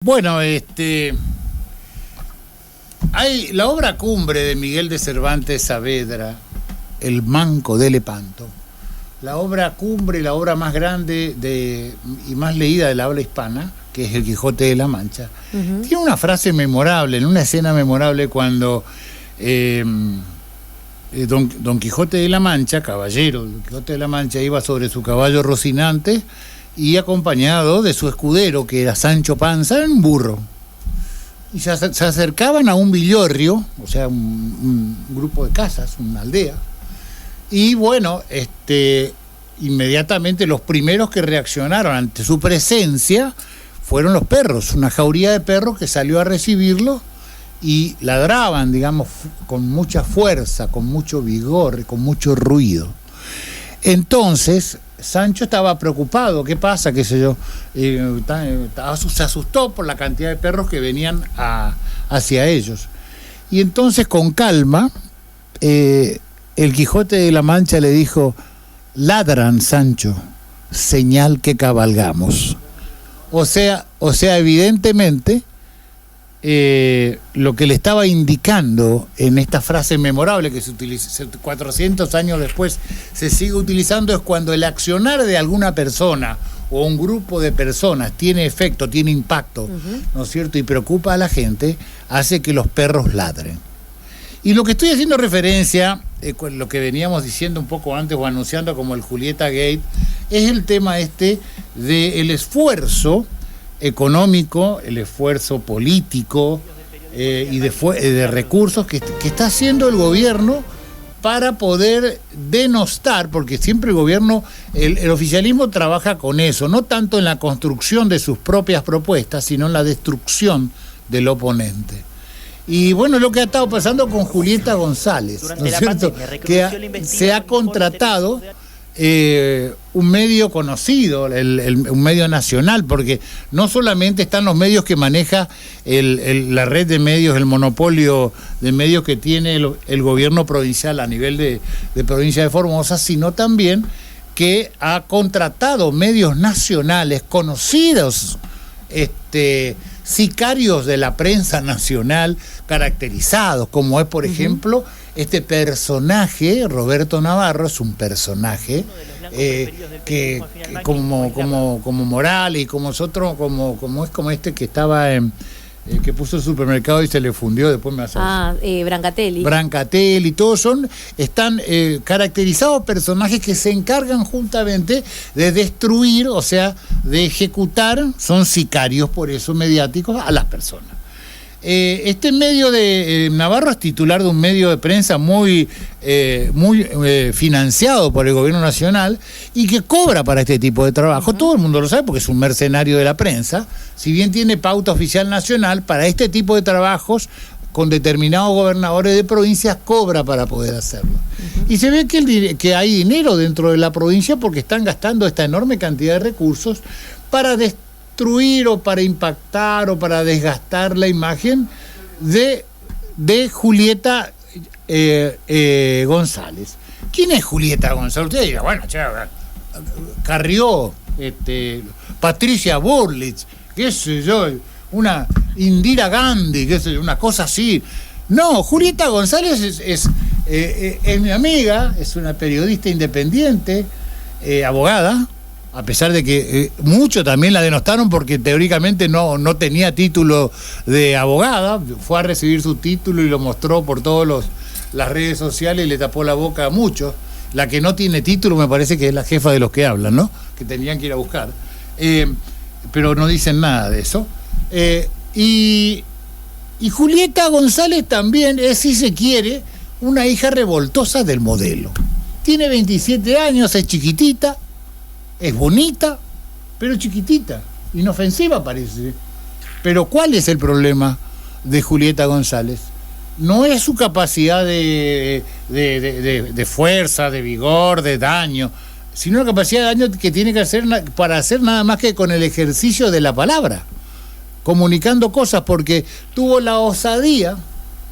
Bueno, hay la obra cumbre de Miguel de Cervantes Saavedra, El Manco de Lepanto, la obra cumbre, la obra más grande y más leída de la habla hispana, que es El Quijote de la Mancha. Tiene una frase memorable, en una escena memorable cuando Don Quijote de la Mancha, caballero Don Quijote de la Mancha, iba sobre su caballo Rocinante y acompañado de su escudero, que era Sancho Panza, en un burro. Y se acercaban a un villorrio, o sea, un grupo de casas, una aldea. Y bueno, inmediatamente los primeros que reaccionaron ante su presencia fueron los perros, una jauría de perros que salió a recibirlo y ladraban, digamos, con mucha fuerza, con mucho vigor, con mucho ruido. Entonces Sancho estaba preocupado, ¿qué pasa? ¿Qué sé yo? Se asustó por la cantidad de perros que venían hacia ellos. Y entonces, con calma, el Quijote de la Mancha le dijo: ladran, Sancho, señal que cabalgamos. O sea, evidentemente, lo que le estaba indicando en esta frase memorable que se utiliza 400 años después, se sigue utilizando, es cuando el accionar de alguna persona o un grupo de personas tiene efecto, tiene impacto, ¿no es cierto?, y preocupa a la gente, hace que los perros ladren. Y lo que estoy haciendo referencia, lo que veníamos diciendo un poco antes o anunciando como el Julieta Gate, es el tema del esfuerzo económico, el esfuerzo político y de recursos que está haciendo el gobierno para poder denostar, porque siempre el gobierno, el oficialismo trabaja con eso, no tanto en la construcción de sus propias propuestas, sino en la destrucción del oponente. Y bueno, lo que ha estado pasando con Julieta González, ¿no es cierto?, que se ha contratado un medio conocido, un medio nacional, porque no solamente están los medios que maneja la red de medios, el monopolio de medios que tiene el gobierno provincial a nivel de provincia de Formosa, sino también que ha contratado medios nacionales conocidos, sicarios de la prensa nacional caracterizados, como es, por ejemplo, este personaje, Roberto Navarro, es un personaje que como Morales y como otro, como este que estaba que puso el supermercado y se le fundió, después me hace Brancatelli, todos están caracterizados personajes que se encargan juntamente de destruir, o sea, de ejecutar, son sicarios por eso mediáticos, a las personas. Este medio de Navarro es titular de un medio de prensa muy financiado por el gobierno nacional y que cobra para este tipo de trabajo. Todo el mundo lo sabe porque es un mercenario de la prensa, si bien tiene pauta oficial nacional, para este tipo de trabajos con determinados gobernadores de provincias cobra para poder hacerlo. Y se ve que hay dinero dentro de la provincia porque están gastando esta enorme cantidad de recursos para destruir o para impactar o para desgastar la imagen de Julieta González. ¿Quién es Julieta González? Usted diga, bueno, Carrió, Patricia Burlich, qué sé yo, una Indira Gandhi, qué sé yo, una cosa así. No, Julieta González es mi amiga, es una periodista independiente, abogada, a pesar de que mucho también la denostaron porque teóricamente no tenía título de abogada, fue a recibir su título y lo mostró por todas las redes sociales y le tapó la boca a muchos. La que no tiene título me parece que es la jefa de los que hablan, ¿no?, que tenían que ir a buscar. Pero no dicen nada de eso. Y Julieta González también es, si se quiere, una hija revoltosa del modelo. Tiene 27 años, es chiquitita, es bonita, pero chiquitita, inofensiva parece. Pero ¿cuál es el problema de Julieta González? No es su capacidad de fuerza, de vigor, de daño, sino la capacidad de daño que tiene que hacer para hacer nada más que con el ejercicio de la palabra, comunicando cosas, porque tuvo la osadía,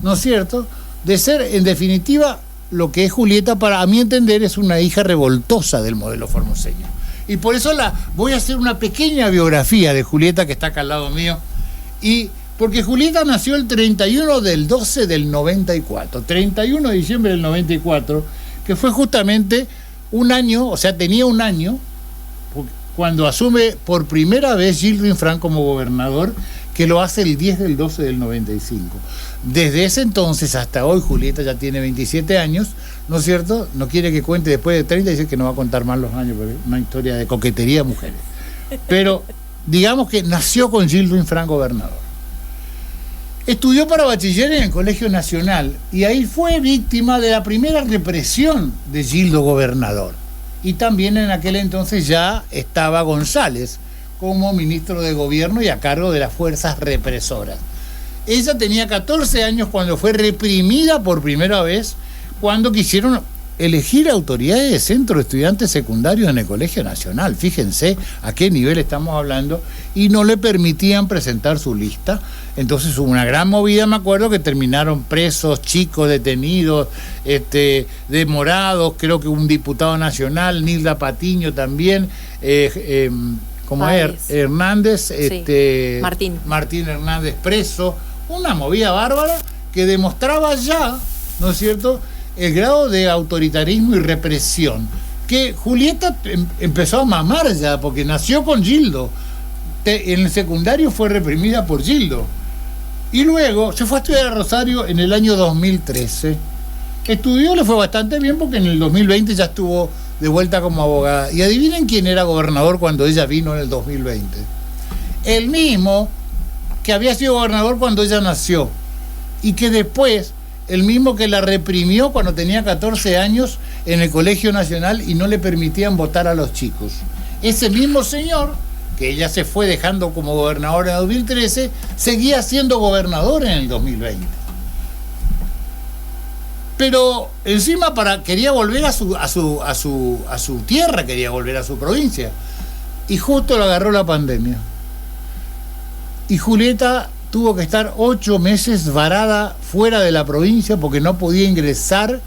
¿no es cierto?, de ser, en definitiva, lo que es Julieta, para a mi entender, es una hija revoltosa del modelo formoseño. Y por eso voy a hacer una pequeña biografía de Julieta, que está acá al lado mío, Y porque Julieta nació el 31 del 12 del 94, 31 de diciembre del 94, que fue justamente un año, o sea, tenía un año, cuando asume por primera vez Gildo Infran como gobernador, que lo hace el 10 del 12 del 95. Desde ese entonces hasta hoy, Julieta ya tiene 27 años, ¿no es cierto? No quiere que cuente después de 30, dice que no va a contar más los años, porque es una historia de coquetería de mujeres. Pero digamos que nació con Gildo Infran gobernador. Estudió para bachiller en el Colegio Nacional y ahí fue víctima de la primera represión de Gildo gobernador. Y también en aquel entonces ya estaba González como ministro de gobierno y a cargo de las fuerzas represoras. Ella tenía 14 años cuando fue reprimida por primera vez, cuando quisieron elegir autoridades de centro de estudiantes secundarios en el Colegio Nacional. Fíjense a qué nivel estamos hablando, y no le permitían presentar su lista. Entonces hubo una gran movida, me acuerdo, que terminaron presos, chicos detenidos, demorados, creo que un diputado nacional, Nilda Patiño también, ¿cómo es? Hernández, sí. Martín Hernández preso, una movida bárbara que demostraba ya, ¿no es cierto?, el grado de autoritarismo y represión que Julieta empezó a mamar ya, porque nació con Gildo. En el secundario fue reprimida por Gildo. Y luego se fue a estudiar a Rosario en el año 2013. Estudió, le fue bastante bien, porque en el 2020 ya estuvo de vuelta como abogada. Y adivinen quién era gobernador cuando ella vino en el 2020. El mismo que había sido gobernador cuando ella nació. Y que después, el mismo que la reprimió cuando tenía 14 años en el Colegio Nacional y no le permitían votar a los chicos. Ese mismo señor, que ella se fue dejando como gobernador en el 2013, seguía siendo gobernador en el 2020. Pero encima quería volver a su tierra, quería volver a su provincia. Y justo lo agarró la pandemia. Y Julieta tuvo que estar 8 meses varada fuera de la provincia porque no podía ingresar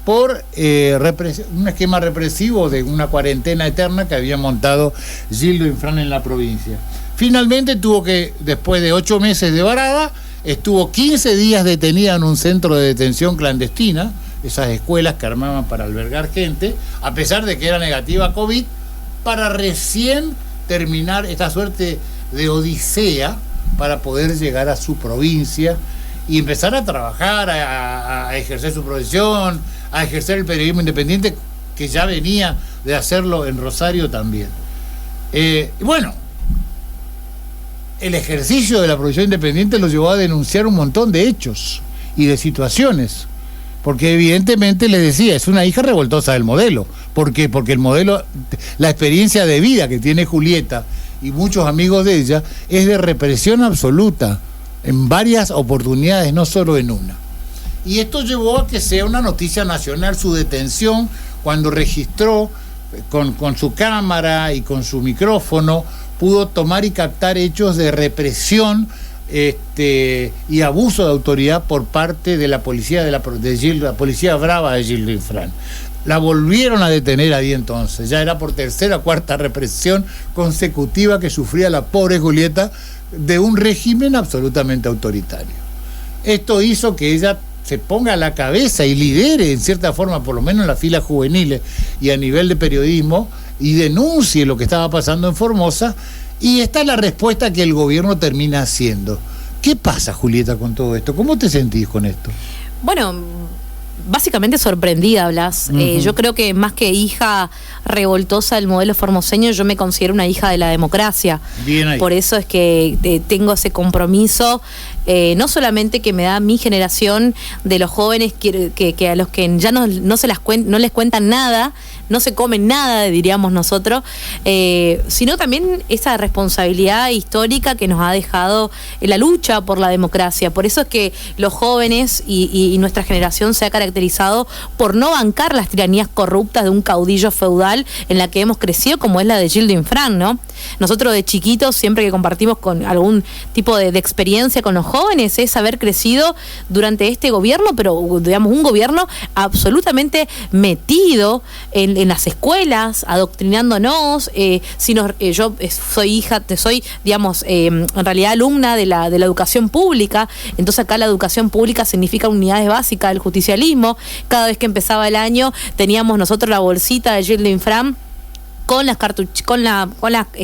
por un esquema represivo de una cuarentena eterna que había montado Gildo Infran en la provincia. Finalmente tuvo que, después de 8 meses de varada, estuvo 15 días detenida en un centro de detención clandestina, esas escuelas que armaban para albergar gente, a pesar de que era negativa a COVID, para recién terminar esta suerte de odisea para poder llegar a su provincia y empezar a trabajar, a ejercer su profesión, a ejercer el periodismo independiente, que ya venía de hacerlo en Rosario también. Bueno, el ejercicio de la profesión independiente lo llevó a denunciar un montón de hechos y de situaciones, porque evidentemente, les decía, es una hija revoltosa del modelo. ¿Por qué? Porque el modelo, la experiencia de vida que tiene Julieta y muchos amigos de ella, es de represión absoluta, en varias oportunidades, no solo en una. Y esto llevó a que sea una noticia nacional su detención, cuando registró con su cámara y con su micrófono, pudo tomar y captar hechos de represión y abuso de autoridad por parte de la policía la policía brava de Gildo Infran. La volvieron a detener ahí entonces, ya era por tercera o cuarta represión consecutiva que sufría la pobre Julieta de un régimen absolutamente autoritario. Esto hizo que ella se ponga a la cabeza y lidere en cierta forma, por lo menos en las filas juveniles y a nivel de periodismo, y denuncie lo que estaba pasando en Formosa, y esta es la respuesta que el gobierno termina haciendo. ¿Qué pasa, Julieta, con todo esto? ¿Cómo te sentís con esto? Bueno, básicamente sorprendida, Blas. Yo creo que más que hija revoltosa del modelo formoseño, yo me considero una hija de la democracia. Bien ahí. Por eso es que tengo ese compromiso, no solamente que me da mi generación de los jóvenes que a los que ya no les cuentan nada, no se comen nada, diríamos nosotros, sino también esa responsabilidad histórica que nos ha dejado la lucha por la democracia. Por eso es que los jóvenes y nuestra generación se ha caracterizado por no bancar las tiranías corruptas de un caudillo feudal en la que hemos crecido, como es la de Gildo Infran, ¿no? Nosotros de chiquitos, siempre que compartimos con algún tipo de experiencia con los jóvenes es haber crecido durante este gobierno, pero digamos un gobierno absolutamente metido en las escuelas, adoctrinándonos. Yo soy digamos, en realidad alumna de la educación pública, entonces acá la educación pública significa unidades básicas del justicialismo. Cada vez que empezaba el año teníamos nosotros la bolsita de Gildo Infran con las con la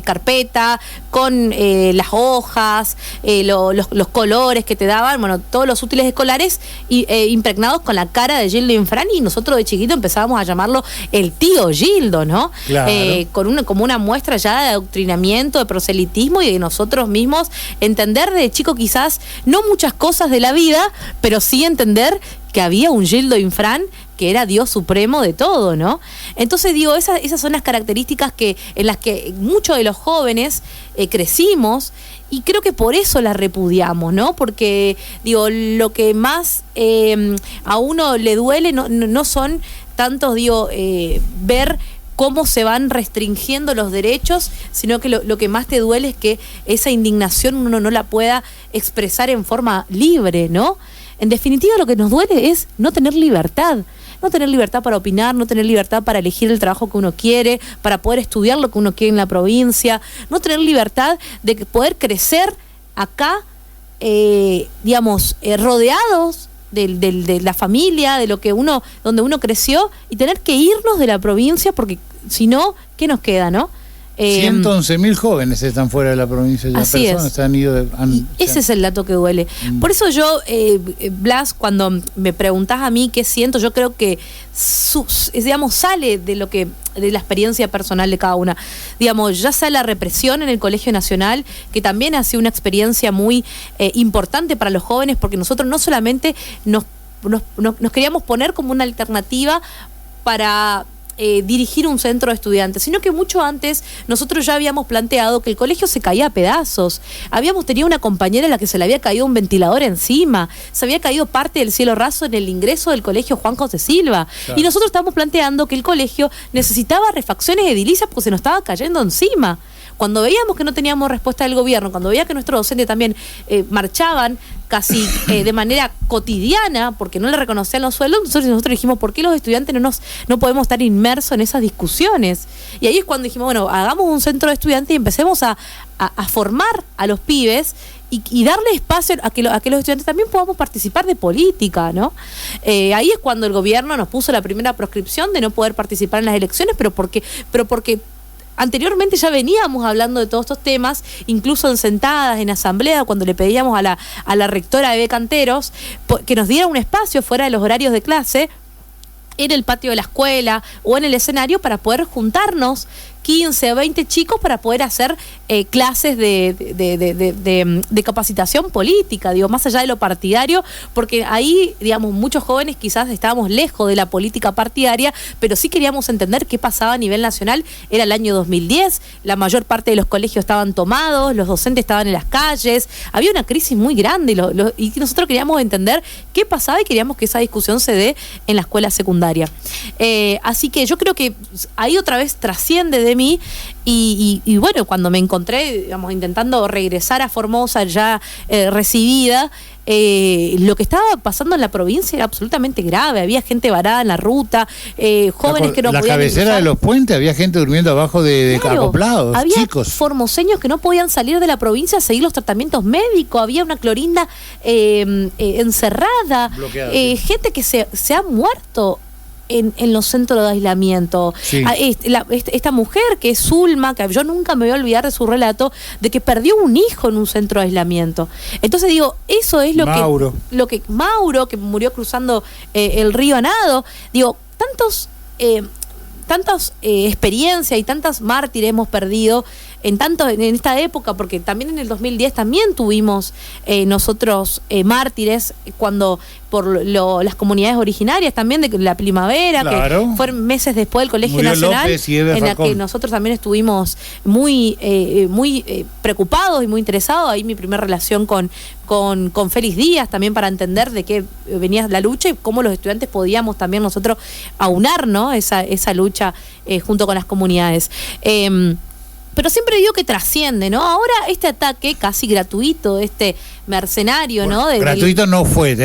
carpeta, con las hojas, los colores que te daban, bueno, todos los útiles escolares impregnados con la cara de Gildo Infran, y nosotros de chiquito empezábamos a llamarlo el tío Gildo, ¿no? Claro. Como una muestra ya de adoctrinamiento, de proselitismo y de nosotros mismos entender de chico quizás no muchas cosas de la vida, pero sí entender que había un Gildo Infran que era Dios supremo de todo, ¿no? Entonces digo, esas son las características en las que muchos de los jóvenes crecimos, y creo que por eso las repudiamos, ¿no? Porque digo, lo que más a uno le duele no son tantos, ver cómo se van restringiendo los derechos, sino que lo que más te duele es que esa indignación uno no la pueda expresar en forma libre, ¿no? En definitiva, lo que nos duele es no tener libertad. No tener libertad para opinar, no tener libertad para elegir el trabajo que uno quiere, para poder estudiar lo que uno quiere en la provincia, no tener libertad de poder crecer acá, rodeados de la familia, de lo que donde uno creció, y tener que irnos de la provincia, porque si no, ¿qué nos queda, no? 111.000 jóvenes están fuera de la provincia ya. Así personas es. se han ido. Ese es el dato que duele. Por eso yo, Blas, cuando me preguntás a mí qué siento, yo creo que sale de la experiencia personal de cada una. Digamos, ya sea la represión en el Colegio Nacional, que también ha sido una experiencia muy importante para los jóvenes, porque nosotros no solamente nos queríamos poner como una alternativa para dirigir un centro de estudiantes, sino que mucho antes nosotros ya habíamos planteado que el colegio se caía a pedazos. Habíamos tenido una compañera a la que se le había caído un ventilador encima, se había caído parte del cielo raso en el ingreso del colegio Juan José Silva. Claro. Y nosotros estábamos planteando que el colegio necesitaba refacciones edilicias porque se nos estaba cayendo encima. Cuando veíamos que no teníamos respuesta del gobierno, cuando veía que nuestros docentes también marchaban casi de manera cotidiana porque no le reconocían los sueldos, nosotros dijimos, ¿por qué los estudiantes no podemos estar inmersos en esas discusiones? Y ahí es cuando dijimos, bueno, hagamos un centro de estudiantes y empecemos a formar a los pibes y darle espacio a que los estudiantes también podamos participar de política, ¿no? Ahí es cuando el gobierno nos puso la primera proscripción de no poder participar en las elecciones, pero porque anteriormente ya veníamos hablando de todos estos temas, incluso en sentadas, en asamblea, cuando le pedíamos a la rectora de Canteros que nos diera un espacio fuera de los horarios de clase, en el patio de la escuela o en el escenario, para poder juntarnos 15 o 20 chicos para poder hacer clases de capacitación política, digo, más allá de lo partidario, porque ahí, digamos, muchos jóvenes quizás estábamos lejos de la política partidaria, pero sí queríamos entender qué pasaba a nivel nacional. Era el año 2010, la mayor parte de los colegios estaban tomados, los docentes estaban en las calles, había una crisis muy grande y nosotros queríamos entender qué pasaba y queríamos que esa discusión se dé en la escuela secundaria. Así que yo creo que ahí otra vez trasciende de mí y bueno, cuando me encontré, digamos, intentando regresar a Formosa ya recibida, lo que estaba pasando en la provincia era absolutamente grave. Había gente varada en la ruta, jóvenes que no podían. La cabecera cruzar. De los puentes había gente durmiendo abajo de claro, acoplados, había chicos. Formoseños que no podían salir de la provincia a seguir los tratamientos médicos. Había una Clorinda encerrada, gente que se ha muerto en los centros de aislamiento. Sí. Esta mujer que es Zulma, que yo nunca me voy a olvidar de su relato, de que perdió un hijo en un centro de aislamiento. Entonces digo, eso es Mauro, que murió cruzando el río a nado. Digo, tantas experiencias y tantas mártires hemos perdido en esta época, porque también en el 2010 también tuvimos nosotros mártires cuando por las comunidades originarias también de la primavera, claro, que fueron meses después del Colegio Murió Nacional, en la que nosotros también estuvimos muy preocupados y muy interesados. Ahí mi primera relación con Félix Díaz, también para entender de qué venía la lucha y cómo los estudiantes podíamos también nosotros aunar, ¿no? esa lucha junto con las comunidades. pero siempre digo que trasciende, ¿no? Ahora este ataque casi gratuito, este mercenario, bueno, ¿no? Gratuito no fue,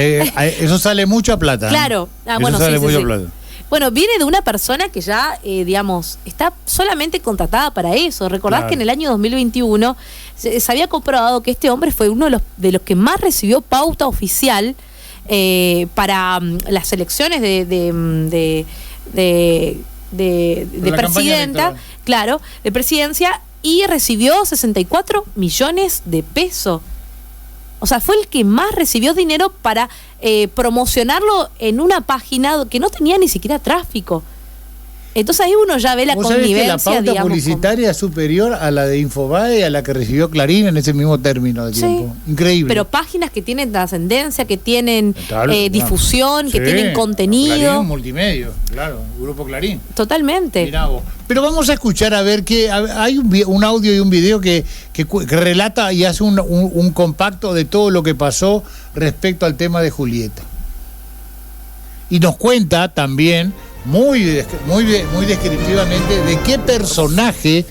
eso sale mucha plata. Claro, bueno, sale mucha plata. Bueno, viene de una persona que ya, digamos, está solamente contratada para eso. Recordás que en el año 2021 se había comprobado que este hombre fue uno de los que más recibió pauta oficial para las elecciones de presidenta, claro, de presidencia, y recibió 64 millones de pesos. O sea, fue el que más recibió dinero para promocionarlo en una página que no tenía ni siquiera tráfico. Entonces ahí uno ya ve la connivencia, la pauta, digamos, publicitaria es superior a la de Infobae, a la que recibió Clarín en ese mismo término de tiempo. Increíble. Pero páginas que tienen trascendencia, que tienen difusión, que tienen contenido. Clarín multimedia, claro, Grupo Clarín. Totalmente. Mirá vos. Pero vamos a escuchar a ver que hay un audio y un video que relata y hace un compacto de todo lo que pasó respecto al tema de Julieta. Y nos cuenta también muy descriptivamente de qué personaje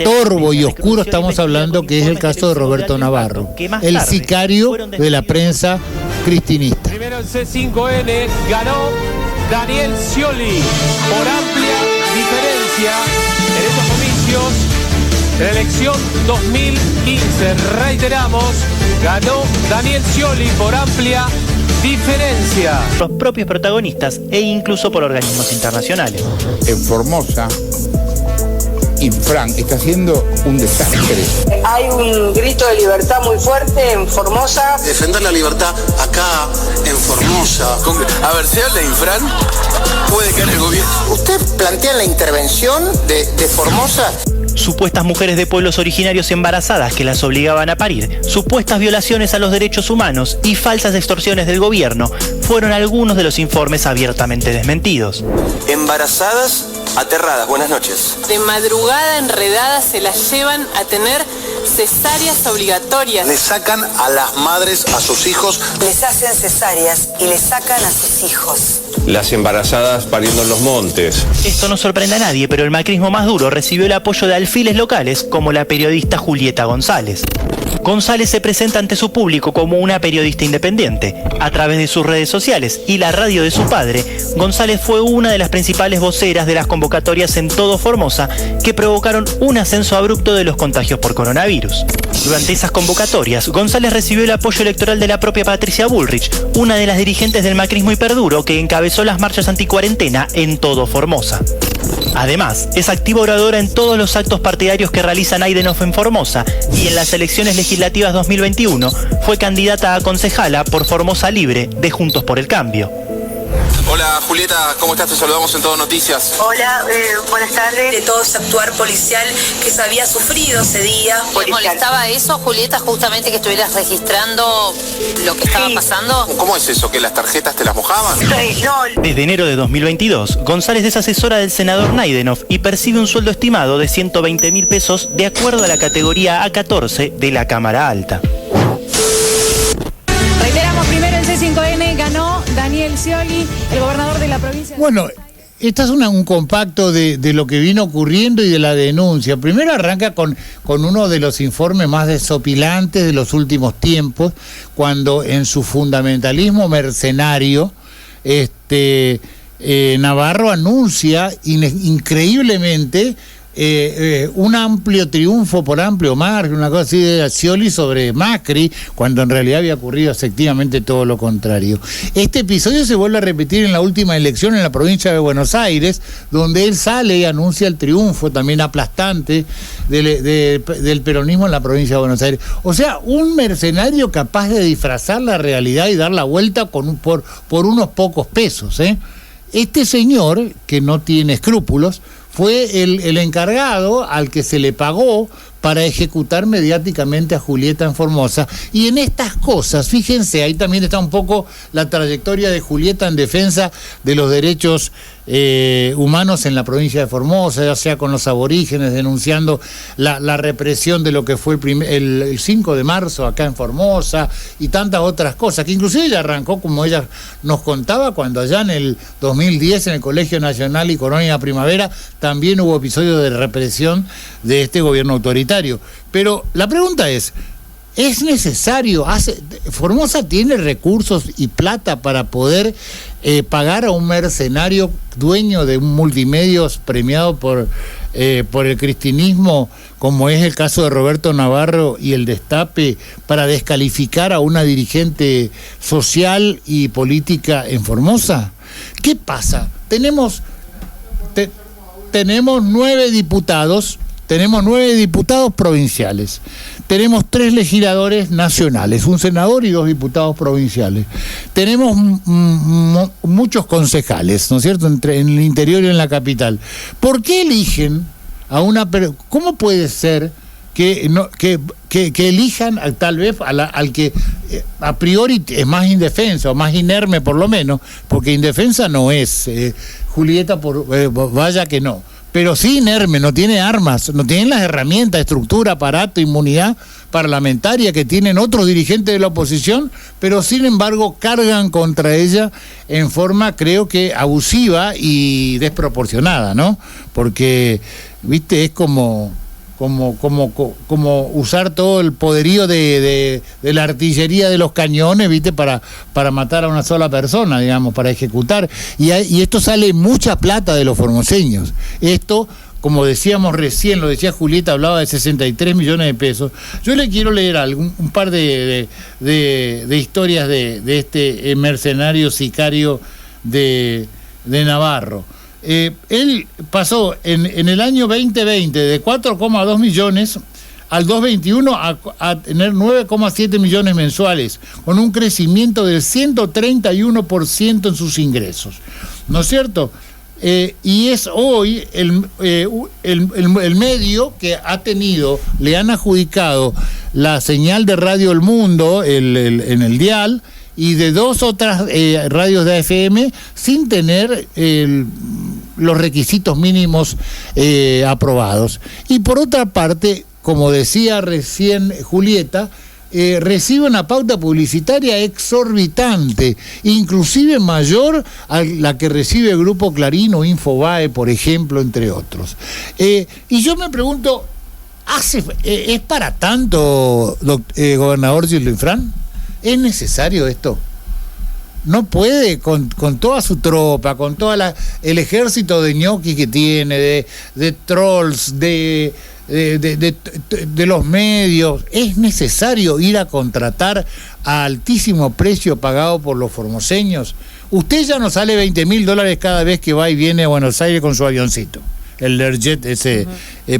torvo y oscuro estamos hablando, que es el caso de Roberto Navarro, el sicario de la prensa cristinista. Primero el C5N ganó Daniel Scioli por amplia diferencia en esos comicios de la elección 2015. Reiteramos, ganó Daniel Scioli por amplia diferencia. Los propios protagonistas e incluso por organismos internacionales. En Formosa, Infran está haciendo un desastre. Hay un grito de libertad muy fuerte en Formosa. Defender la libertad acá en Formosa. A ver, se habla de Infran, puede caer el gobierno. ¿Usted plantea la intervención de Formosa? Supuestas mujeres de pueblos originarios embarazadas que las obligaban a parir, supuestas violaciones a los derechos humanos y falsas extorsiones del gobierno fueron algunos de los informes abiertamente desmentidos. Embarazadas, aterradas. Buenas noches. De madrugada enredadas se las llevan a tener cesáreas obligatorias. Le sacan a las madres a sus hijos. Les hacen cesáreas y les sacan a sus hijos. Las embarazadas pariendo en los montes. Esto no sorprende a nadie, pero el macrismo más duro recibió el apoyo de alfiles locales como la periodista Julieta González. González se presenta ante su público como una periodista independiente. A través de sus redes sociales y la radio de su padre, González fue una de las principales voceras de las convocatorias en todo Formosa que provocaron un ascenso abrupto de los contagios por coronavirus. Durante esas convocatorias, González recibió el apoyo electoral de la propia Patricia Bullrich, una de las dirigentes del macrismo hiperduro que encabezó las marchas anticuarentena en todo Formosa. Además, es activa oradora en todos los actos partidarios que realiza Naidenoff en Formosa y en las elecciones legislativas 2021 fue candidata a concejala por Formosa Libre de Juntos por el Cambio. Hola Julieta, ¿cómo estás? Te saludamos en Todo Noticias. Hola, buenas tardes. De todo ese actuar policial que se había sufrido ese día. ¿Te molestaba eso, Julieta, justamente que estuvieras registrando lo que estaba pasando? ¿Cómo es eso? ¿Que las tarjetas te las mojaban? No. Desde enero de 2022, González es asesora del senador Naidenoff y percibe un sueldo estimado de 120.000 pesos de acuerdo a la categoría A14 de la Cámara Alta. Reiteramos, primero el C5N ganó Daniel Scioli, el gobernador de la provincia. Bueno, este es un compacto de lo que vino ocurriendo y de la denuncia. Primero arranca con uno de los informes más desopilantes de los últimos tiempos, cuando en su fundamentalismo mercenario, Navarro anuncia increíblemente un amplio triunfo por amplio margen, una cosa así de Scioli sobre Macri, cuando en realidad había ocurrido efectivamente todo lo contrario. Este episodio se vuelve a repetir en la última elección en la provincia de Buenos Aires, donde él sale y anuncia el triunfo también aplastante del peronismo en la provincia de Buenos Aires. O sea, un mercenario capaz de disfrazar la realidad y dar la vuelta por unos pocos pesos, ¿eh? Este señor, que no tiene escrúpulos, fue el encargado al que se le pagó para ejecutar mediáticamente a Julieta en Formosa. Y en estas cosas, fíjense, ahí también está un poco la trayectoria de Julieta en defensa de los derechos humanos en la provincia de Formosa, ya sea con los aborígenes denunciando la represión de lo que fue el 5 de marzo acá en Formosa y tantas otras cosas, que inclusive ella arrancó, como ella nos contaba, cuando allá en el 2010 en el Colegio Nacional y Colonia Primavera también hubo episodios de represión de este gobierno autoritario. Pero la pregunta es necesario, Formosa tiene recursos y plata para poder pagar a un mercenario dueño de un multimedios premiado por el cristinismo, como es el caso de Roberto Navarro y el Destape, para descalificar a una dirigente social y política en Formosa? ¿Qué pasa? Tenemos 9 diputados. Tenemos 9 diputados provinciales, tenemos 3 legisladores nacionales, un senador y 2 diputados provinciales. Tenemos muchos concejales, ¿no es cierto?, en el interior y en la capital. ¿Por qué eligen a una persona? ¿Cómo puede ser que elijan tal vez al que a priori es más indefenso, más inerme por lo menos, porque indefensa no es, Julieta, vaya que no. Pero sí inerme, no tiene armas, no tiene las herramientas, estructura, aparato, inmunidad parlamentaria que tienen otros dirigentes de la oposición, pero sin embargo cargan contra ella en forma, creo que abusiva y desproporcionada, ¿no? Porque, viste, es como usar todo el poderío de la artillería de los cañones, ¿viste? Para matar a una sola persona, digamos, para ejecutar. Y esto sale mucha plata de los formoseños. Esto, como decíamos recién, lo decía Julieta, hablaba de 63 millones de pesos. Yo le quiero leer un par de historias de este mercenario sicario de Navarro. Él pasó en el año 2020 de 4,2 millones al 2021 a tener 9,7 millones mensuales, con un crecimiento del 131% en sus ingresos, ¿no es cierto? Y es hoy el medio que le han adjudicado la señal de Radio El Mundo en el dial, y de 2 otras radios de AFM sin tener los requisitos mínimos aprobados. Y por otra parte, como decía recién Julieta, recibe una pauta publicitaria exorbitante, inclusive mayor a la que recibe el Grupo Clarín o Infobae, por ejemplo, entre otros. Y yo me pregunto, ¿es para tanto, gobernador Gildo Infran? ¿Es necesario esto? No puede con toda su tropa, con todo el ejército de ñoquis que tiene, de trolls, de los medios. ¿Es necesario ir a contratar a altísimo precio pagado por los formoseños? Usted ya no sale $20.000 cada vez que va y viene a Buenos Aires con su avioncito, el Learjet ese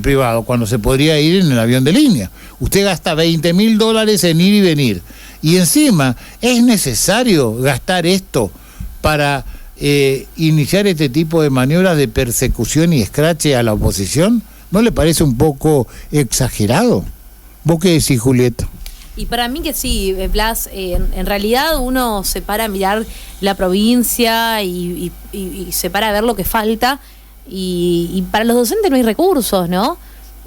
privado, cuando se podría ir en el avión de línea. Usted gasta $20.000 en ir y venir. Y encima, ¿es necesario gastar esto para iniciar este tipo de maniobras de persecución y escrache a la oposición? ¿No le parece un poco exagerado? ¿Vos qué decís, Julieta? Y para mí que sí, Blas, en realidad uno se para a mirar la provincia y se para a ver lo que falta, y para los docentes no hay recursos, ¿no?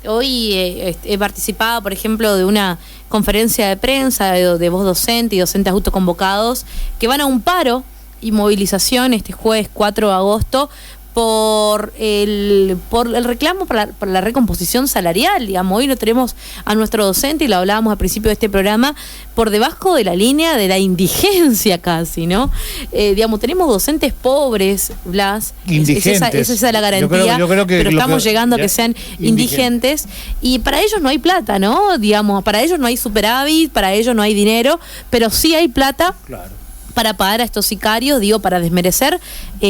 Hoy he participado, por ejemplo, de una conferencia de prensa de voz docente y docentes autoconvocados que van a un paro y movilización este jueves 4 de agosto por el reclamo para la recomposición salarial. Digamos, hoy no tenemos a nuestro docente, y lo hablábamos al principio de este programa, por debajo de la línea de la indigencia casi, ¿no? Digamos, tenemos docentes pobres, Blas, indigentes. Esa es la garantía, yo creo que pero estamos llegando a que sean indigentes, y para ellos no hay plata, ¿no? Digamos, para ellos no hay superávit, para ellos no hay dinero, pero sí hay plata. Claro. Para pagar a estos sicarios, para desmerecer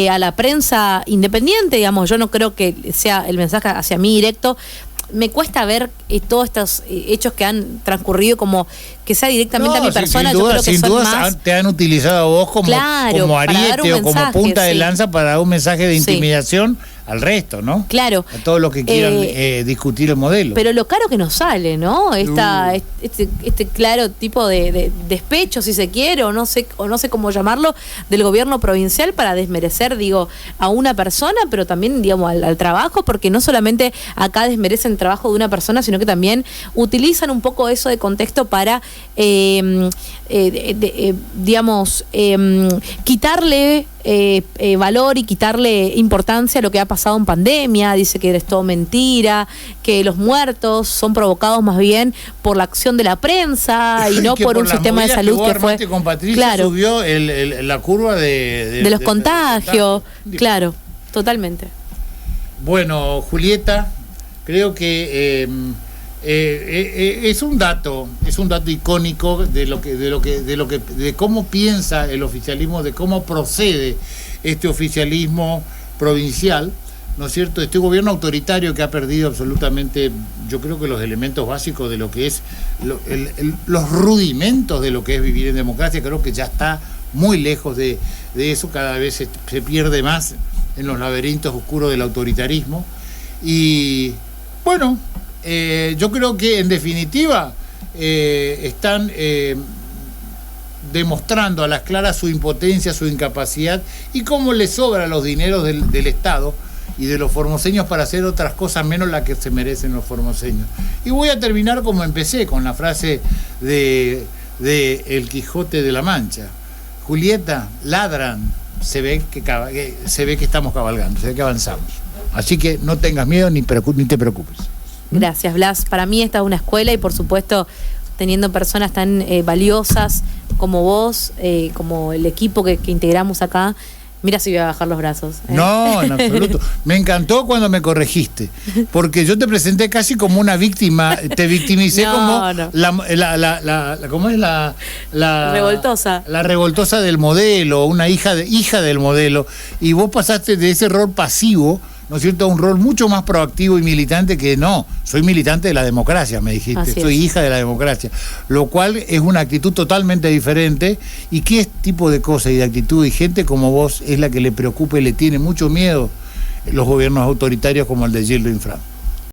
a la prensa independiente, digamos. Yo no creo que sea el mensaje hacia mí directo. Me cuesta ver todos estos hechos que han transcurrido como que sea directamente a mi persona. Sin duda, yo creo que sin duda te han utilizado a vos como ariete o como punta de lanza para dar un mensaje de intimidación al resto, ¿no? Claro. A todos los que quieran discutir el modelo. Pero lo caro que nos sale, ¿no? Este claro tipo de despecho, si se quiere, o no sé cómo llamarlo, del gobierno provincial para desmerecer, digo, a una persona, pero también, digamos, al trabajo, porque no solamente acá desmerecen el trabajo de una persona, sino que también utilizan un poco eso de contexto para, digamos, quitarle valor y quitarle importancia a lo que ha pasado en pandemia. Dice que es todo mentira, que los muertos son provocados más bien por la acción de la prensa y no por un sistema de salud que fue, con Patricia, claro, subió la curva de los contagios, claro, totalmente. Bueno, Julieta, creo que es un dato icónico de cómo piensa el oficialismo, de cómo procede este oficialismo provincial, ¿no es cierto? Este gobierno autoritario que ha perdido absolutamente, yo creo que los elementos básicos de lo que es los rudimentos de lo que es vivir en democracia. Creo que ya está muy lejos de eso, cada vez se pierde más en los laberintos oscuros del autoritarismo. Y bueno, yo creo que en definitiva están demostrando a las claras su impotencia, su incapacidad y cómo les sobran los dineros del Estado y de los formoseños para hacer otras cosas menos las que se merecen los formoseños. Y voy a terminar como empecé, con la frase de El Quijote de la Mancha. Julieta, ladran, se ve que estamos cabalgando, se ve que avanzamos. Así que no tengas miedo ni te preocupes. Gracias, Blas. Para mí esta es una escuela y, por supuesto, teniendo personas tan valiosas como vos, como el equipo que integramos acá, mira si voy a bajar los brazos. No, en absoluto. Me encantó cuando me corregiste, porque yo te presenté casi como una víctima, te victimicé como ¿cómo es la revoltosa? La revoltosa del modelo, una hija del modelo, y vos pasaste de ese rol pasivo, ¿no es cierto?, a un rol mucho más proactivo y militante. Que no, soy militante de la democracia, me dijiste, soy hija de la democracia, lo cual es una actitud totalmente diferente. ¿Y qué tipo de cosas y de actitud y gente como vos es la que le preocupa y le tiene mucho miedo los gobiernos autoritarios como el de Gildo Infran?